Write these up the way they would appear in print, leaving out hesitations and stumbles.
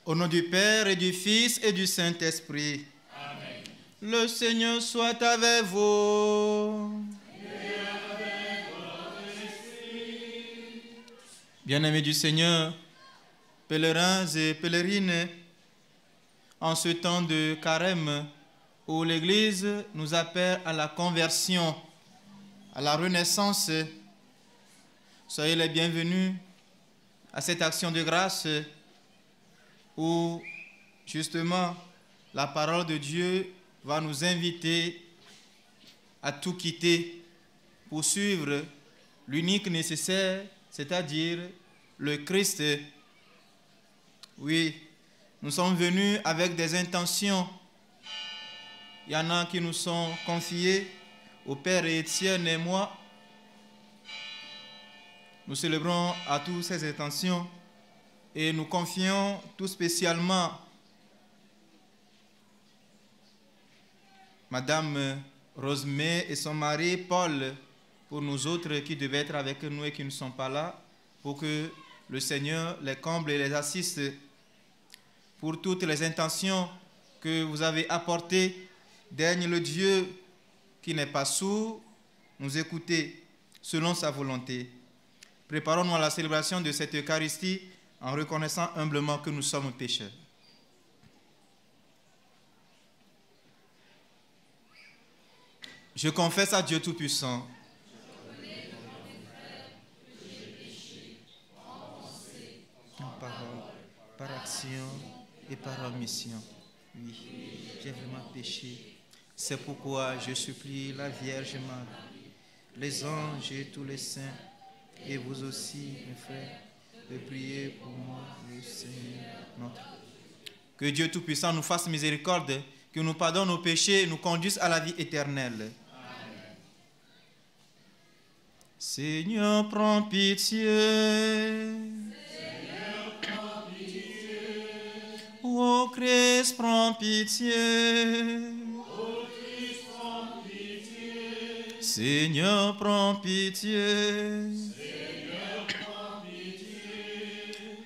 Au nom du Père et du Fils et du Saint-Esprit. Amen. Le Seigneur soit avec vous. Et avec votre esprit. Bien-aimés du Seigneur, pèlerins et pèlerines, en ce temps de carême où l'Église nous appelle à la conversion, à la renaissance, soyez les bienvenus à cette action de grâce où justement la parole de Dieu va nous inviter à tout quitter pour suivre l'unique nécessaire, c'est-à-dire le Christ. Oui, nous sommes venus avec des intentions. Il y en a qui nous sont confiés au Père Étienne et moi. Nous célébrons à tous ces intentions et nous confions tout spécialement Madame Rosemée et son mari Paul pour nous autres qui devaient être avec nous et qui ne sont pas là, pour que le Seigneur les comble et les assiste. Pour toutes les intentions que vous avez apportées, daigne le Dieu qui n'est pas sourd nous écouter selon sa volonté. Préparons-nous à la célébration de cette Eucharistie en reconnaissant humblement que nous sommes pécheurs. Je confesse à Dieu Tout-Puissant en parole, par action et par omission. Oui, j'ai vraiment péché. C'est pourquoi je supplie la Vierge Marie, les anges et tous les saints, et vous aussi, mes frères, de prier pour moi, le Seigneur notre. Que Dieu Tout-Puissant nous fasse miséricorde, que nous pardonne nos péchés et nous conduise à la vie éternelle. Amen. Seigneur, prends pitié. Seigneur, prends pitié. Ô Christ, prends pitié. Ô Christ, prends pitié. Seigneur, prends pitié. Seigneur, prends pitié.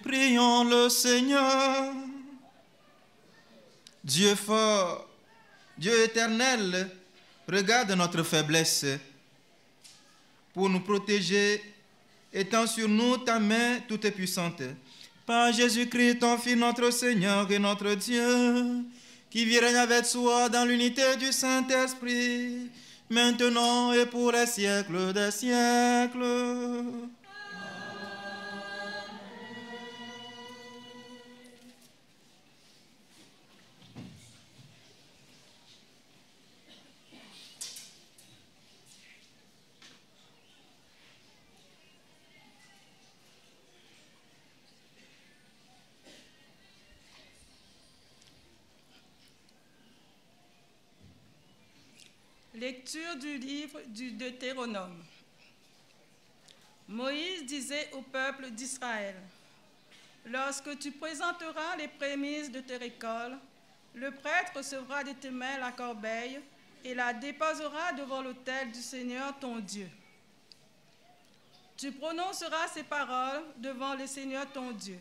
Prions le Seigneur. Dieu fort, Dieu éternel, regarde notre faiblesse. Pour nous protéger, étends sur nous ta main toute puissante. Par Jésus-Christ, ton Fils, notre Seigneur et notre Dieu, qui vit règne avec toi dans l'unité du Saint-Esprit, maintenant et pour les siècles des siècles. Lecture du livre du Deutéronome. Moïse disait au peuple d'Israël: lorsque tu présenteras les prémices de tes récoltes, le prêtre recevra de tes mains la corbeille et la déposera devant l'autel du Seigneur ton Dieu. Tu prononceras ces paroles devant le Seigneur ton Dieu.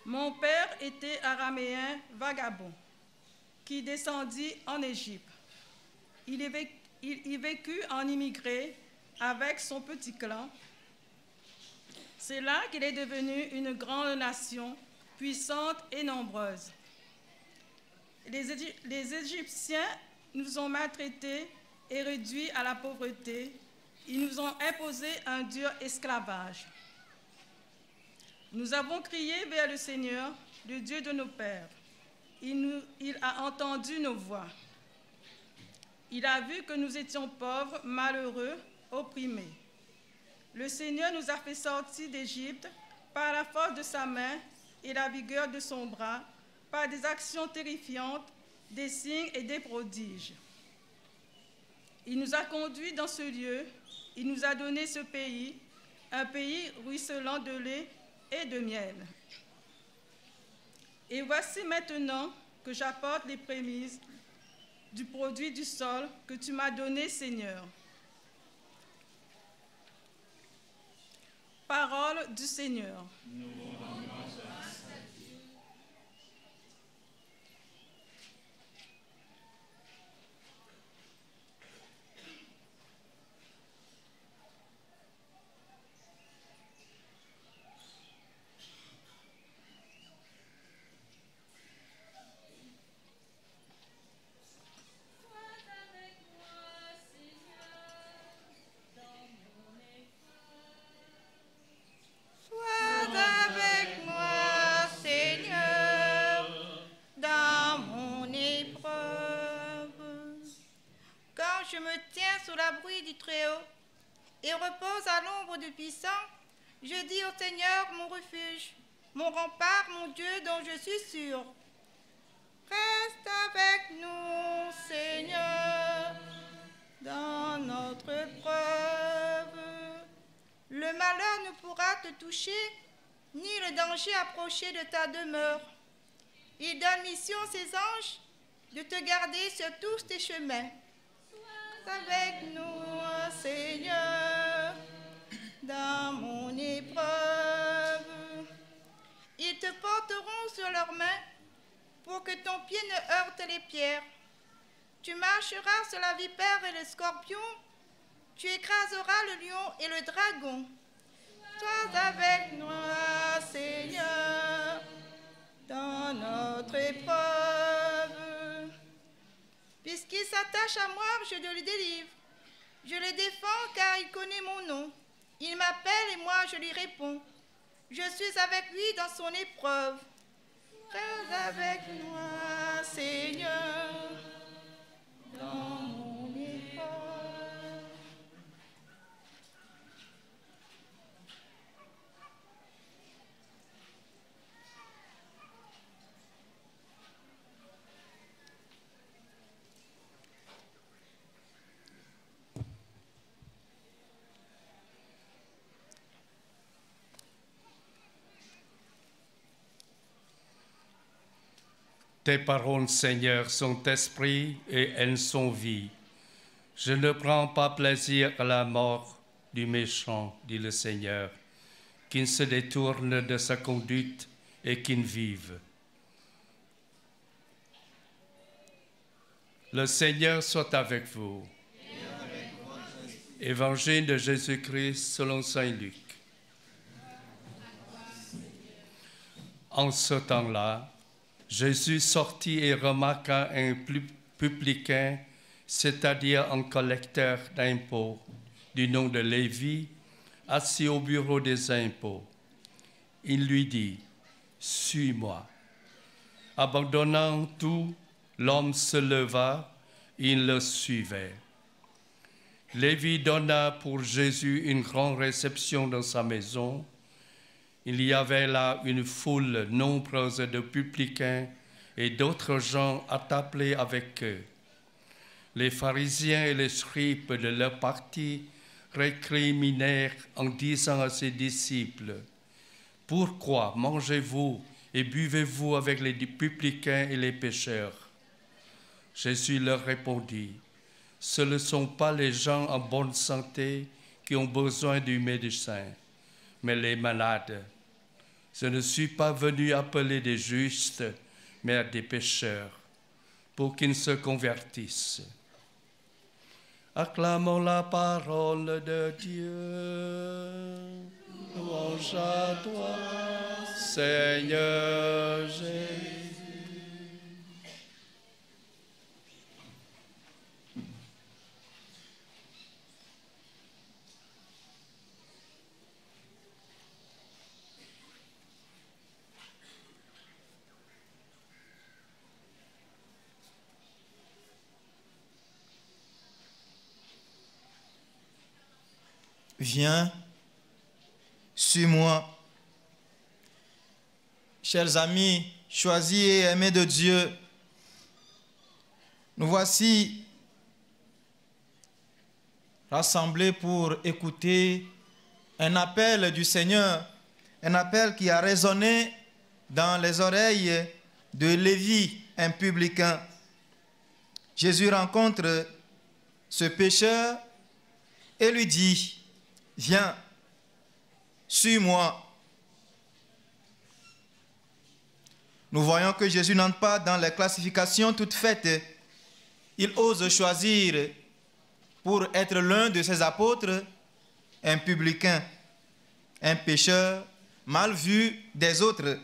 Mon père était araméen vagabond, qui descendit en Égypte. Il y vécut en immigré avec son petit clan. C'est là qu'il est devenu une grande nation, puissante et nombreuse. Les Égyptiens nous ont maltraités et réduits à la pauvreté. Ils nous ont imposé un dur esclavage. Nous avons crié vers le Seigneur, le Dieu de nos pères. Il a entendu nos voix. Il a vu que nous étions pauvres, malheureux, opprimés. Le Seigneur nous a fait sortir d'Égypte par la force de sa main et la vigueur de son bras, par des actions terrifiantes, des signes et des prodiges. Il nous a conduits dans ce lieu, il nous a donné ce pays, un pays ruisselant de lait et de miel. Et voici maintenant que j'apporte les prémices du produit du sol que tu m'as donné, Seigneur. Parole du Seigneur. Je me tiens sous l'abri du Très-Haut et repose à l'ombre du Puissant. Je dis au Seigneur, mon refuge, mon rempart, mon Dieu dont je suis sûr. Reste avec nous, Seigneur, dans notre épreuve. Le malheur ne pourra te toucher, ni le danger approcher de ta demeure. Il donne mission à ses anges de te garder sur tous tes chemins. Avec nous, Seigneur, dans mon épreuve. Ils te porteront sur leurs mains pour que ton pied ne heurte les pierres. Tu marcheras sur la vipère et le scorpion, tu écraseras le lion et le dragon. Sois avec nous, Seigneur, dans notre épreuve. Puisqu'il s'attache à moi, je le délivre. Je le défends car il connaît mon nom. Il m'appelle et moi je lui réponds. Je suis avec lui dans son épreuve. Reste avec moi, Seigneur, dans mon épreuve. Tes paroles, Seigneur, sont esprit et elles sont vie. Je ne prends pas plaisir à la mort du méchant, dit le Seigneur, qu'il se détourne de sa conduite et qu'il vive. Le Seigneur soit avec vous. Évangile de Jésus-Christ selon saint Luc. En ce temps-là, Jésus sortit et remarqua un publicain, c'est-à-dire un collecteur d'impôts, du nom de Lévi, assis au bureau des impôts. Il lui dit, « Suis-moi. » Abandonnant tout, l'homme se leva, il le suivait. Lévi donna pour Jésus une grande réception dans sa maison. Il y avait là une foule nombreuse de publicains et d'autres gens attablés avec eux. Les pharisiens et les scribes de leur parti récriminèrent en disant à ses disciples, « Pourquoi mangez-vous et buvez-vous avec les publicains et les pécheurs ?» Jésus leur répondit, « Ce ne sont pas les gens en bonne santé qui ont besoin du médecin, mais les malades. Je ne suis pas venu appeler des justes, mais des pécheurs, pour qu'ils se convertissent. » Acclamons la parole de Dieu. Louange à toi, Seigneur Jésus. Viens, suis-moi. Chers amis, choisis et aimés de Dieu, nous voici rassemblés pour écouter un appel du Seigneur, un appel qui a résonné dans les oreilles de Lévi, un publicain. Jésus rencontre ce pécheur et lui dit: viens, suis-moi. Nous voyons que Jésus n'entre pas dans les classifications toutes faites. Il ose choisir pour être l'un de ses apôtres un publicain, un pécheur mal vu des autres.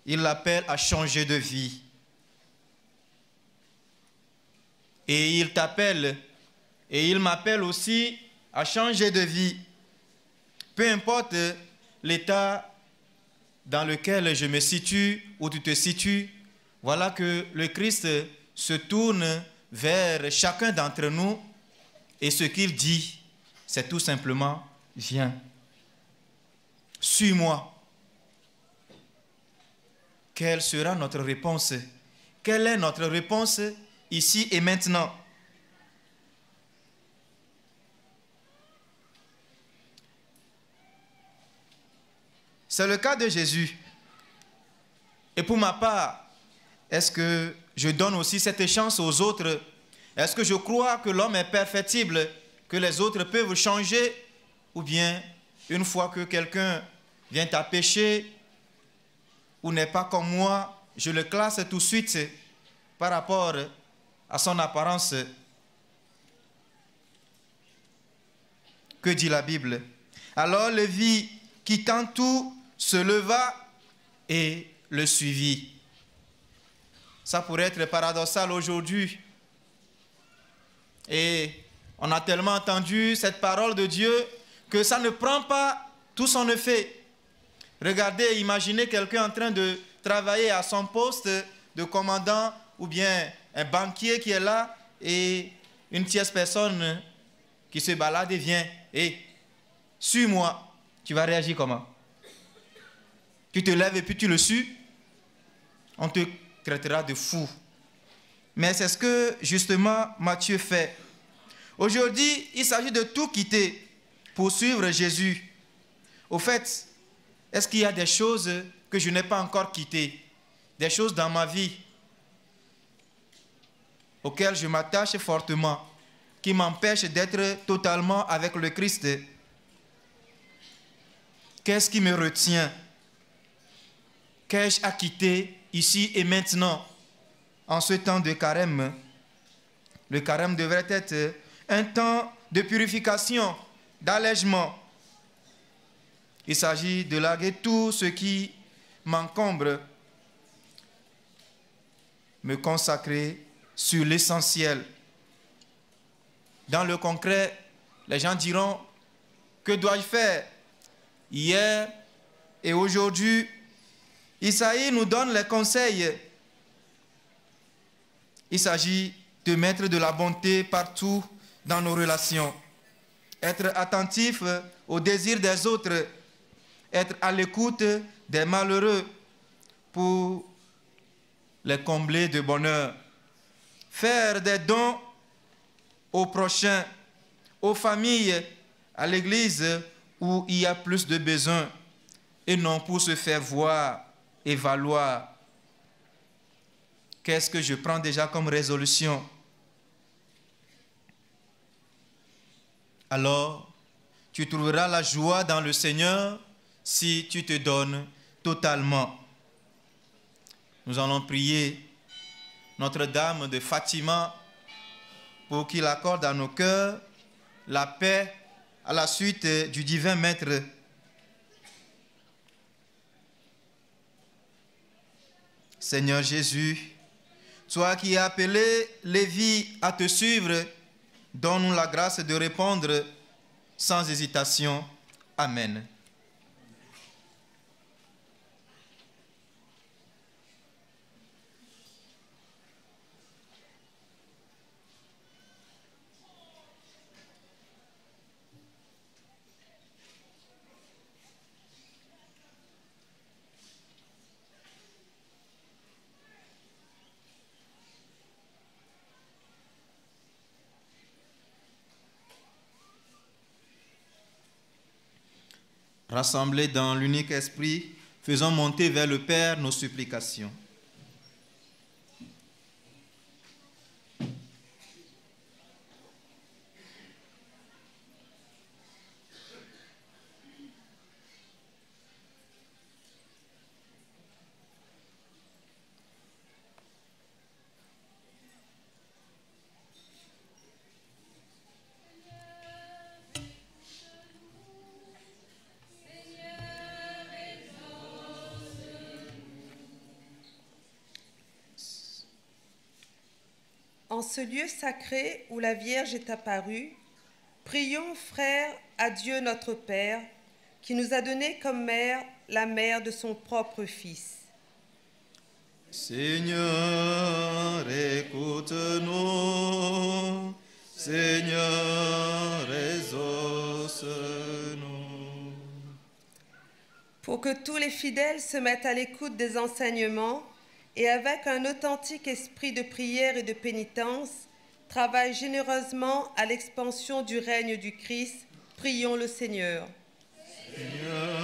Il l'appelle à changer de vie. Et il t'appelle, et il m'appelle aussi à changer de vie. Peu importe l'état dans lequel je me situe ou tu te situes, voilà que le Christ se tourne vers chacun d'entre nous et ce qu'il dit, c'est tout simplement: viens, suis-moi. Quelle sera notre réponse? Quelle est notre réponse ici et maintenant? C'est le cas de Jésus. Et pour ma part, est-ce que je donne aussi cette chance aux autres? Est-ce que je crois que l'homme est perfectible, que les autres peuvent changer? Ou bien, une fois que quelqu'un vient à pécher ou n'est pas comme moi, je le classe tout de suite par rapport à son apparence? Que dit la Bible? Alors Lévi, quittant tout, se leva et le suivit. Ça pourrait être paradoxal aujourd'hui. Et on a tellement entendu cette parole de Dieu que ça ne prend pas tout son effet. Regardez, imaginez quelqu'un en train de travailler à son poste de commandant ou bien un banquier qui est là et une tierce personne qui se balade et vient. Et suis-moi. Tu vas réagir comment? Tu te lèves et puis tu le suis, on te traitera de fou. Mais c'est ce que justement Matthieu fait. Aujourd'hui, il s'agit de tout quitter pour suivre Jésus. Au fait, est-ce qu'il y a des choses que je n'ai pas encore quittées? Des choses dans ma vie auxquelles je m'attache fortement, qui m'empêchent d'être totalement avec le Christ? Qu'est-ce qui me retient? Qu'ai-je à quitter ici et maintenant, en ce temps de carême? Le carême devrait être un temps de purification, d'allègement. Il s'agit de larguer tout ce qui m'encombre, me consacrer sur l'essentiel. Dans le concret, les gens diront: que dois-je faire? Hier et aujourd'hui, Isaïe nous donne les conseils. Il s'agit de mettre de la bonté partout dans nos relations, être attentif aux désirs des autres, être à l'écoute des malheureux pour les combler de bonheur, faire des dons aux prochains, aux familles, à l'église où il y a plus de besoins, et non pour se faire voir et valoir. Qu'est-ce que je prends déjà comme résolution? Alors, tu trouveras la joie dans le Seigneur si tu te donnes totalement. Nous allons prier Notre-Dame de Fatima pour qu'il accorde à nos cœurs la paix à la suite du divin Maître. Seigneur Jésus, toi qui as appelé Lévi à te suivre, donne-nous la grâce de répondre sans hésitation. Amen. Rassemblés dans l'unique esprit, faisons monter vers le Père nos supplications. En ce lieu sacré où la Vierge est apparue, prions, frères, à Dieu notre Père, qui nous a donné comme mère la mère de son propre Fils. Seigneur, écoute-nous. Seigneur, exauce-nous. Pour que tous les fidèles se mettent à l'écoute des enseignements et avec un authentique esprit de prière et de pénitence, travaillent généreusement à l'expansion du règne du Christ, prions le Seigneur. Seigneur,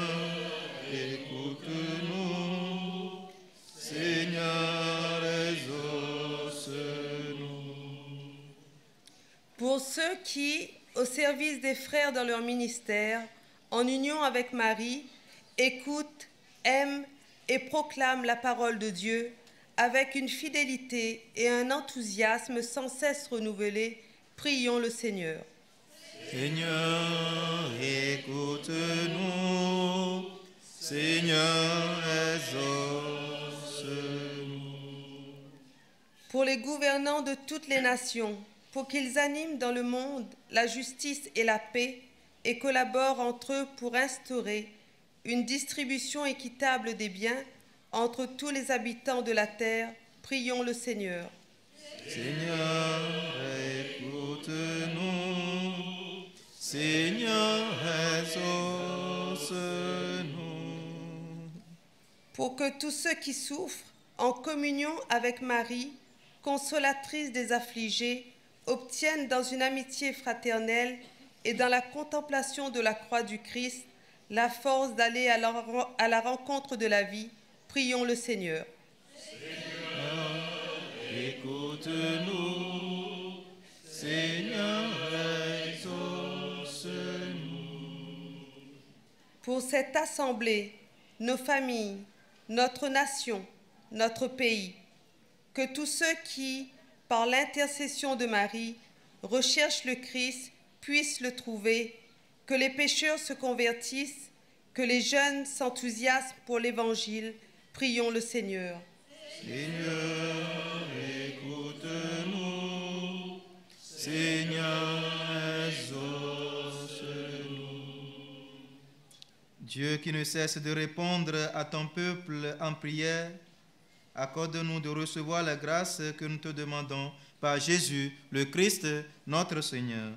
écoute-nous. Seigneur, exauce-nous. Pour ceux qui, au service des frères dans leur ministère, en union avec Marie, écoutent, aiment et proclament la parole de Dieu avec une fidélité et un enthousiasme sans cesse renouvelés, prions le Seigneur. Seigneur, écoute-nous. Seigneur, exauce-nous. Pour les gouvernants de toutes les nations, pour qu'ils animent dans le monde la justice et la paix et collaborent entre eux pour instaurer une distribution équitable des biens entre tous les habitants de la terre, prions le Seigneur. Seigneur, écoute-nous. Seigneur, exauce-nous. Pour que tous ceux qui souffrent, en communion avec Marie, consolatrice des affligés, obtiennent dans une amitié fraternelle et dans la contemplation de la croix du Christ la force d'aller à la rencontre de la vie, prions le Seigneur. Seigneur, écoute-nous. Seigneur, exauce-nous. Pour cette assemblée, nos familles, notre nation, notre pays, que tous ceux qui, par l'intercession de Marie, recherchent le Christ puissent le trouver, que les pécheurs se convertissent, que les jeunes s'enthousiasment pour l'Évangile, prions le Seigneur. Seigneur, écoute-nous. Seigneur, exauce-nous. Dieu qui ne cesse de répondre à ton peuple en prière, accorde-nous de recevoir la grâce que nous te demandons par Jésus, le Christ, notre Seigneur.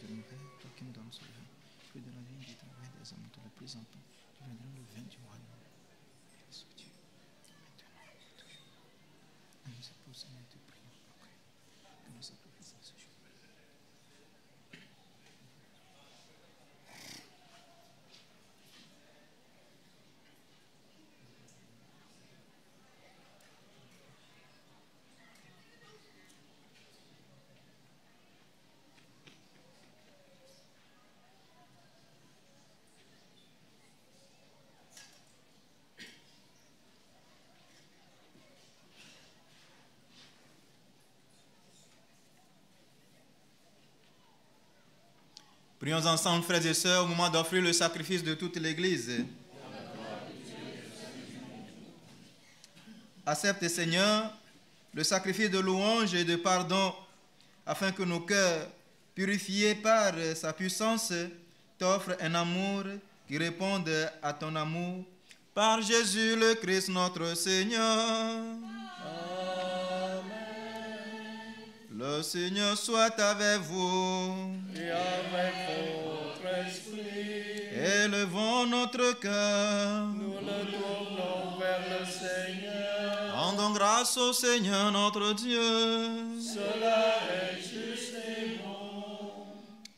éternité, toi qui me donnes ce vin, que de la vie du travail des hommes te le présentons, tu viendras le vin du royaume. Béni Dieu, maintenant et toujours. Nous nous posons et te prions après que nous sacrifions ce jour. Prions ensemble, frères et sœurs, au moment d'offrir le sacrifice de toute l'Église. Accepte, Seigneur, le sacrifice de louange et de pardon, afin que nos cœurs, purifiés par sa puissance, t'offrent un amour qui réponde à ton amour. Par Jésus le Christ, notre Seigneur. Le Seigneur soit avec vous. Et avec votre esprit, Élevons notre cœur. nous le tournons vers le Seigneur. Rendons grâce au Seigneur notre Dieu. Cela est juste et bon.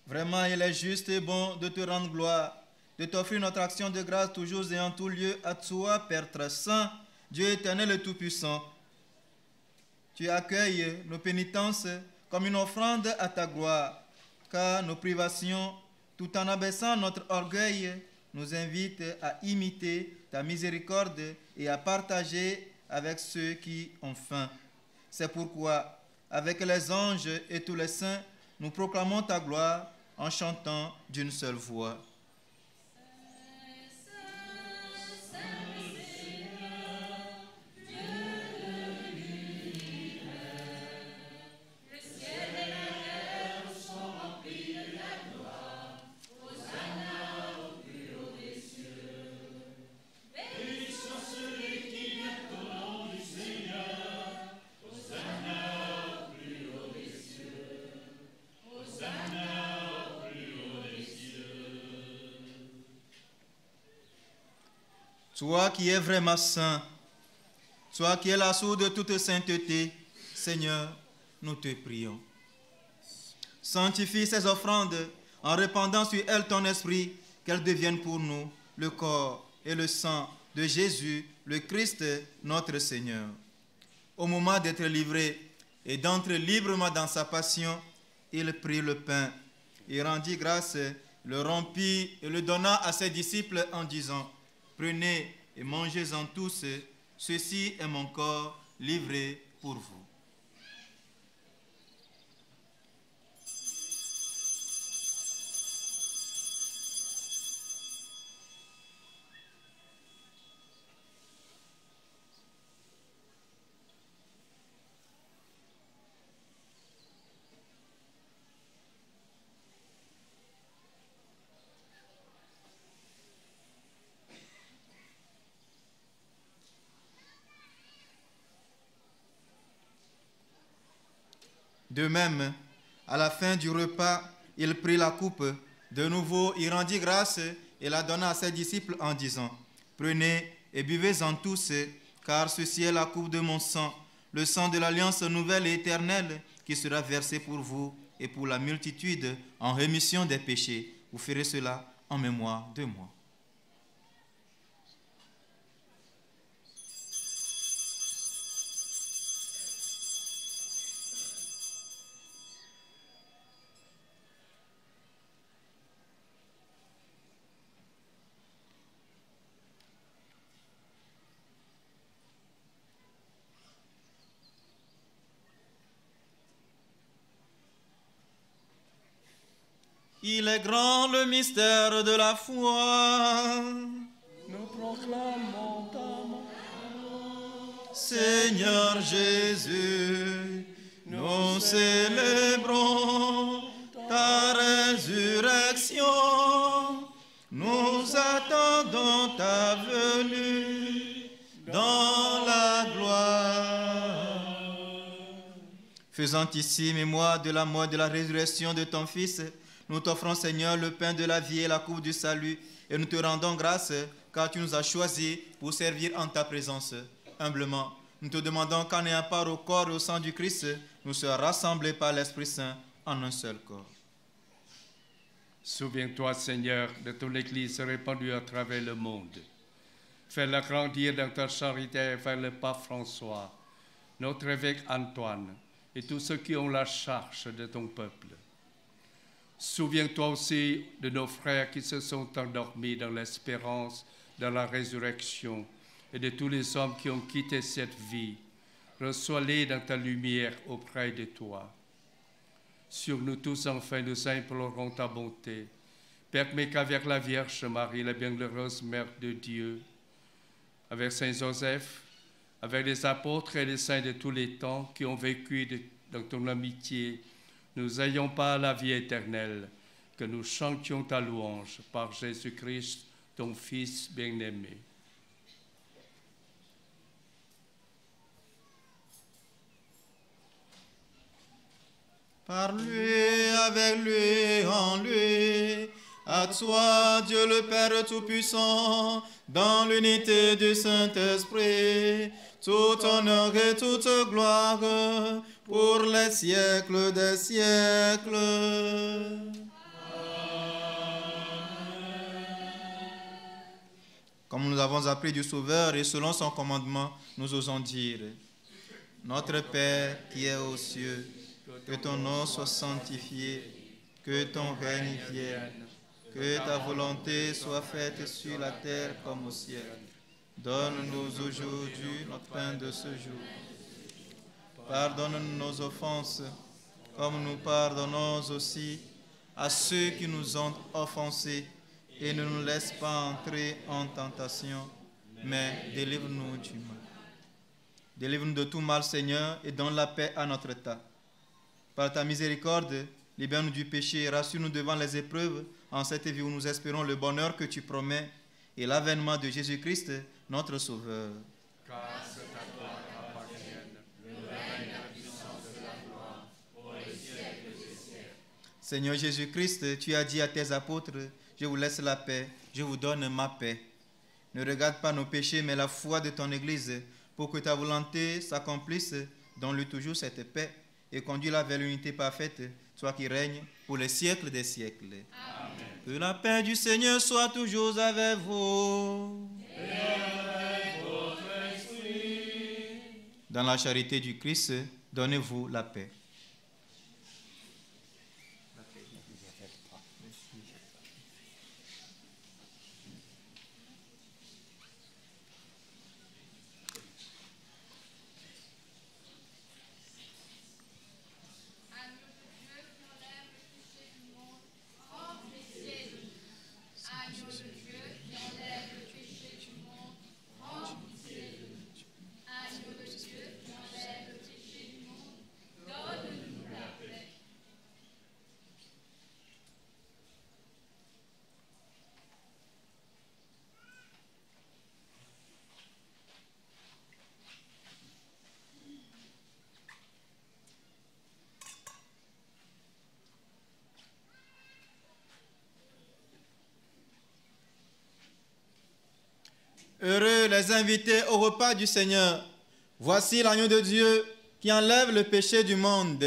Vraiment, il est juste et bon de te rendre gloire, de t'offrir notre action de grâce toujours et en tout lieu à toi, Père très saint, Dieu éternel et tout-puissant. Tu accueilles nos pénitences comme une offrande à ta gloire, car nos privations, tout en abaissant notre orgueil, nous invitent à imiter ta miséricorde et à partager avec ceux qui ont faim. C'est pourquoi, avec les anges et tous les saints, nous proclamons ta gloire en chantant d'une seule voix. Toi qui es vraiment saint, toi qui es la source de toute sainteté, Seigneur, nous te prions. Sanctifie ces offrandes en répandant sur elles ton esprit, qu'elles deviennent pour nous le corps et le sang de Jésus, le Christ, notre Seigneur. Au moment d'être livré et d'entrer librement dans sa passion, il prit le pain et rendit grâce, le rompit et le donna à ses disciples en disant: prenez et mangez-en tous, ceci est mon corps livré pour vous. De même, à la fin du repas, il prit la coupe. De nouveau, il rendit grâce et la donna à ses disciples en disant: prenez et buvez-en tous, car ceci est la coupe de mon sang, le sang de l'alliance nouvelle et éternelle, qui sera versé pour vous et pour la multitude en rémission des péchés. Vous ferez cela en mémoire de moi. Il est grand le mystère de la foi. Nous proclamons ta mort. Seigneur Jésus, nous célébrons ta résurrection. Nous attendons ta venue dans la gloire. Faisant ici mémoire de la mort et de la résurrection de ton Fils, Nous t'offrons, Seigneur, le pain de la vie et la coupe du salut, et nous te rendons grâce, car tu nous as choisis pour servir en ta présence. Humblement, nous te demandons qu'en ayant part au corps et au sang du Christ, nous soyons rassemblés par l'Esprit Saint en un seul corps. Souviens-toi, Seigneur, de ton Église répandue à travers le monde. Fais-la grandir dans ta charité vers le pape François, notre évêque Antoine et tous ceux qui ont la charge de ton peuple. Souviens-toi aussi de nos frères qui se sont endormis dans l'espérance de la résurrection et de tous les hommes qui ont quitté cette vie. Reçois-les dans ta lumière auprès de toi. Sur nous tous, enfin, nous implorons ta bonté. Permets qu'avec la Vierge Marie, la bienheureuse Mère de Dieu, avec Saint Joseph, avec les apôtres et les saints de tous les temps qui ont vécu dans ton amitié, nous ayons pas la vie éternelle, que nous chantions ta louange par Jésus-Christ, ton Fils bien-aimé. Par lui, avec lui, en lui, à toi, Dieu le Père Tout-Puissant, dans l'unité du Saint-Esprit, tout honneur et toute gloire pour les siècles des siècles. Comme nous avons appris du Sauveur et selon son commandement, nous osons dire: Notre Père qui es aux cieux, que ton nom soit sanctifié, que ton règne vienne, que ta volonté soit faite sur la terre comme au ciel. Donne-nous aujourd'hui notre pain de ce jour. Pardonne-nous nos offenses, comme nous pardonnons aussi à ceux qui nous ont offensés, et ne nous laisse pas entrer en tentation, mais délivre-nous du mal. Délivre-nous de tout mal, Seigneur, et donne la paix à notre État. Par ta miséricorde, libère-nous du péché et rassure-nous devant les épreuves en cette vie où nous espérons le bonheur que tu promets et l'avènement de Jésus-Christ, notre Sauveur. Car c'est à toi qu'appartiennent le règne, la puissance et la gloire pour les siècles des siècles. Seigneur Jésus-Christ, tu as dit à tes apôtres: je vous laisse la paix, je vous donne ma paix. Ne regarde pas nos péchés, mais la foi de ton Église, pour que ta volonté s'accomplisse. Donne-lui toujours cette paix et conduis-la vers l'unité parfaite, toi qui règnes pour les siècles des siècles. Amen. Que la paix du Seigneur soit toujours avec vous. Et avec votre esprit. Dans la charité du Christ, donnez-vous la paix. Heureux les invités au repas du Seigneur. Voici l'agneau de Dieu qui enlève le péché du monde.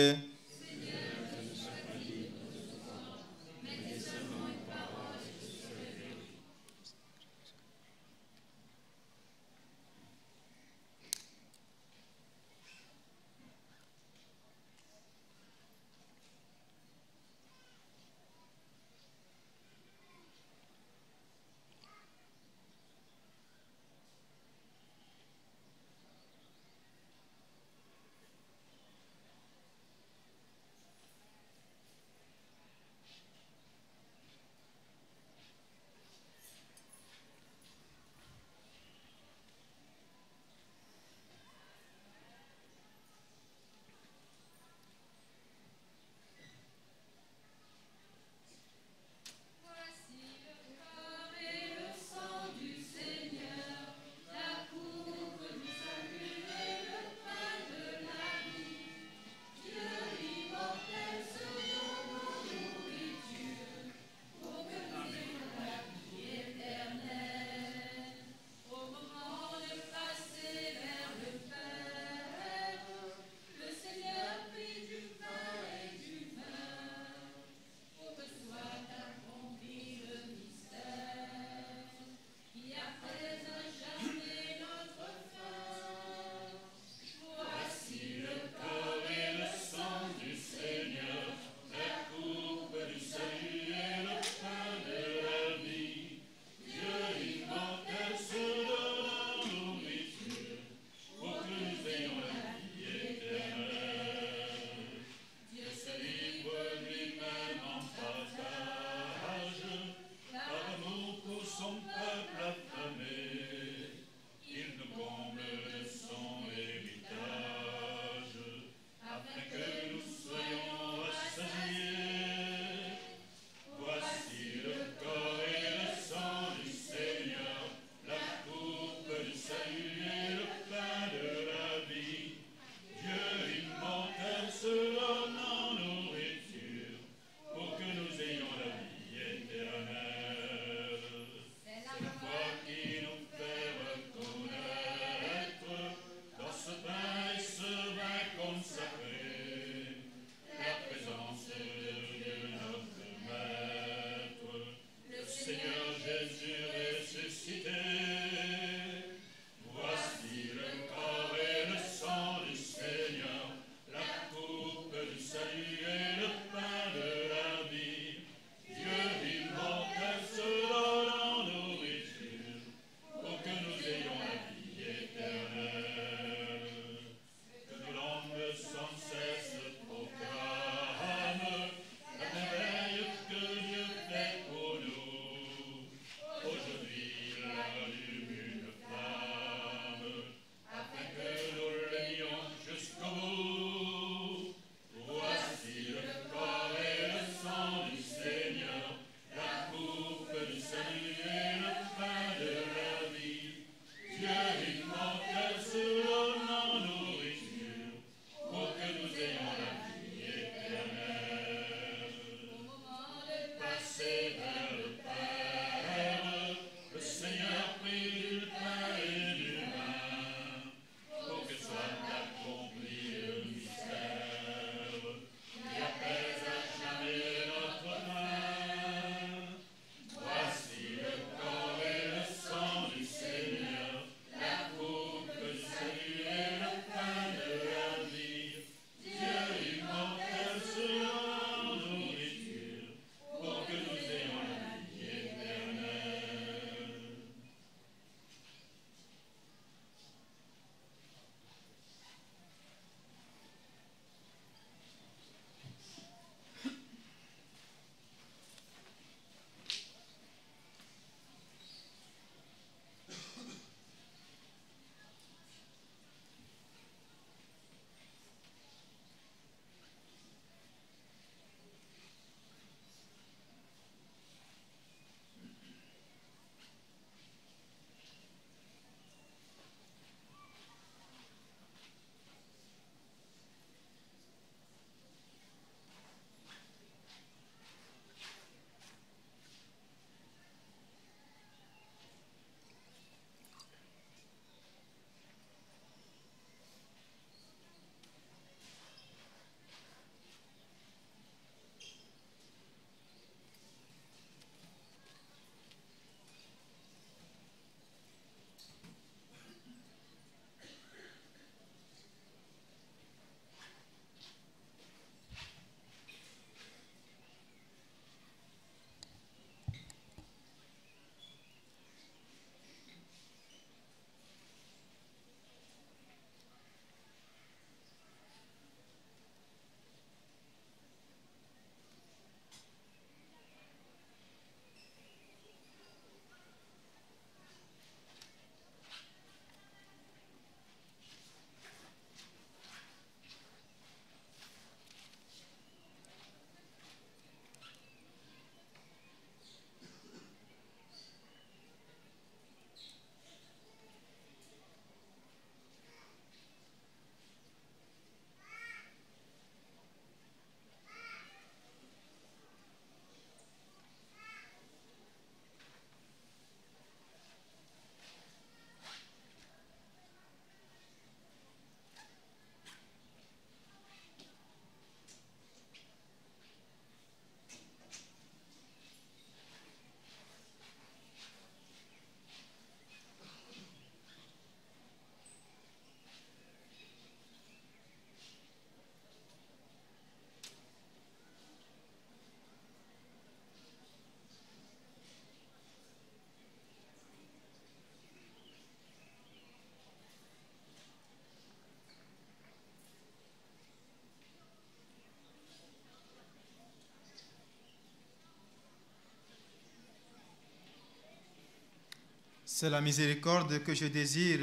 C'est la miséricorde que je désire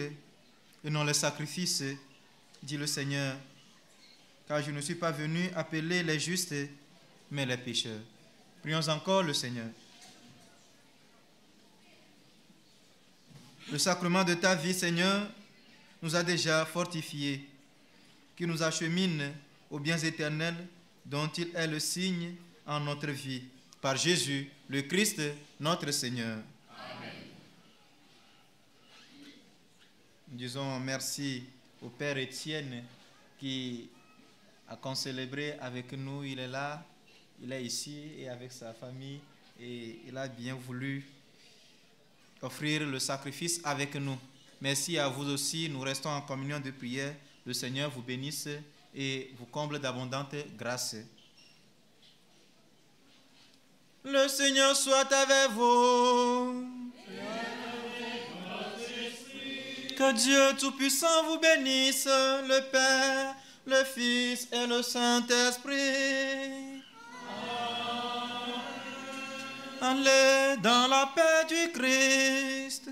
et non le sacrifice, dit le Seigneur, car je ne suis pas venu appeler les justes, mais les pécheurs. Prions encore le Seigneur. Le sacrement de ta vie, Seigneur, nous a déjà fortifiés, qui nous achemine aux biens éternels dont il est le signe en notre vie. Par Jésus, le Christ, notre Seigneur. Amen. Nous disons merci au Père Étienne qui a concélébré avec nous. Il est là, il est ici et avec sa famille et il a bien voulu offrir le sacrifice avec nous. Merci à vous aussi. Nous restons en communion de prière. Le Seigneur vous bénisse et vous comble d'abondantes grâces. Le Seigneur soit avec vous. Que Dieu Tout-Puissant vous bénisse, le Père, le Fils et le Saint-Esprit. Allez dans la paix du Christ.